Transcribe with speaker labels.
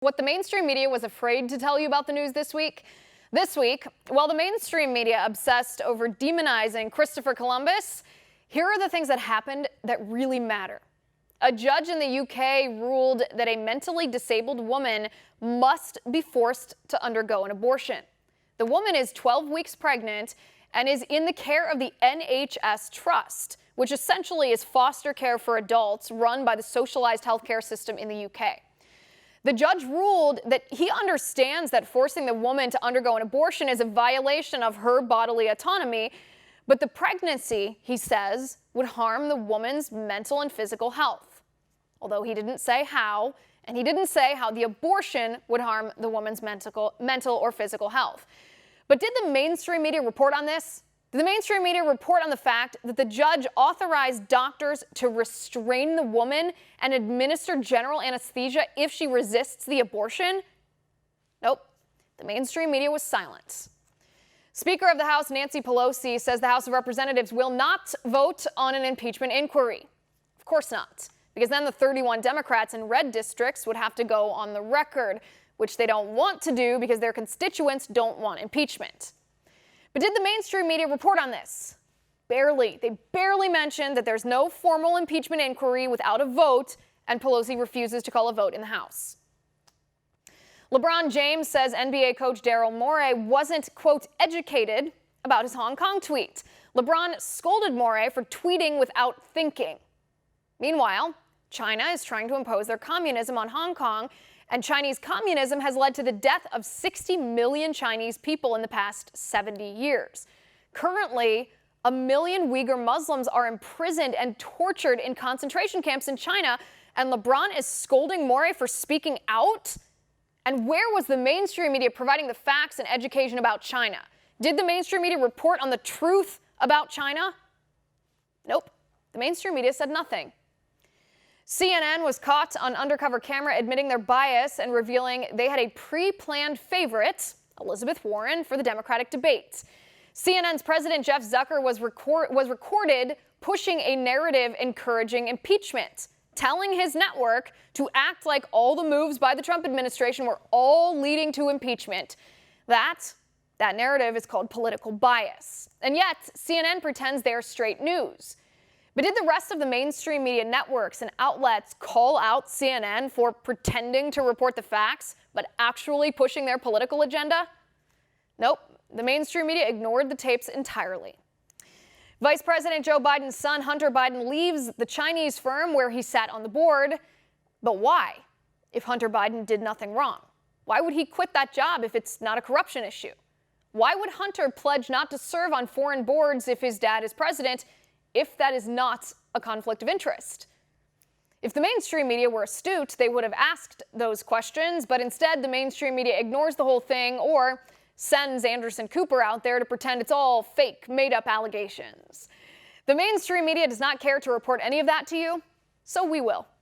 Speaker 1: What the mainstream media was afraid to tell you about the news this week? This week, while the mainstream media obsessed over demonizing Christopher Columbus, here are the things that happened that really matter. A judge in the UK ruled that a mentally disabled woman must be forced to undergo an abortion. The woman is 12 weeks pregnant and is in the care of the NHS Trust, which essentially is foster care for adults run by the socialized healthcare system in the UK. The judge ruled that he understands that forcing the woman to undergo an abortion is a violation of her bodily autonomy, but the pregnancy, he says, would harm the woman's mental and physical health. Although he didn't say how, and he didn't say how the abortion would harm the woman's mental or physical health. But did the mainstream media report on this? Did the mainstream media report on the fact that the judge authorized doctors to restrain the woman and administer general anesthesia if she resists the abortion? Nope. The mainstream media was silent. Speaker of the House Nancy Pelosi says the House of Representatives will not vote on an impeachment inquiry. Of course not, because then the 31 Democrats in red districts would have to go on the record, which they don't want to do because their constituents don't want impeachment. But did the mainstream media report on this? Barely. They barely mentioned that there's no formal impeachment inquiry without a vote, and Pelosi refuses to call a vote in the House. LeBron James says NBA coach Daryl Morey wasn't, quote, educated about his Hong Kong tweet. LeBron scolded Morey for tweeting without thinking. Meanwhile, China is trying to impose their communism on Hong Kong, and Chinese communism has led to the death of 60 million Chinese people in the past 70 years. Currently, 1 million Uyghur Muslims are imprisoned and tortured in concentration camps in China, and LeBron is scolding Morey for speaking out? And where was the mainstream media providing the facts and education about China? Did the mainstream media report on the truth about China? Nope. The mainstream media said nothing. CNN was caught on undercover camera admitting their bias and revealing they had a pre-planned favorite, Elizabeth Warren, for the Democratic debate. CNN's president Jeff Zucker was recorded pushing a narrative encouraging impeachment, telling his network to act like all the moves by the Trump administration were all leading to impeachment. That narrative is called political bias. And yet, CNN pretends they're straight news. But did the rest of the mainstream media networks and outlets call out CNN for pretending to report the facts, but actually pushing their political agenda? Nope. The mainstream media ignored the tapes entirely. Vice President Joe Biden's son, Hunter Biden, leaves the Chinese firm where he sat on the board. But why, if Hunter Biden did nothing wrong? Why would he quit that job if it's not a corruption issue? Why would Hunter pledge not to serve on foreign boards if his dad is president, if that is not a conflict of interest? If the mainstream media were astute, they would have asked those questions, but instead the mainstream media ignores the whole thing or sends Anderson Cooper out there to pretend it's all fake, made-up allegations. The mainstream media does not care to report any of that to you, so we will.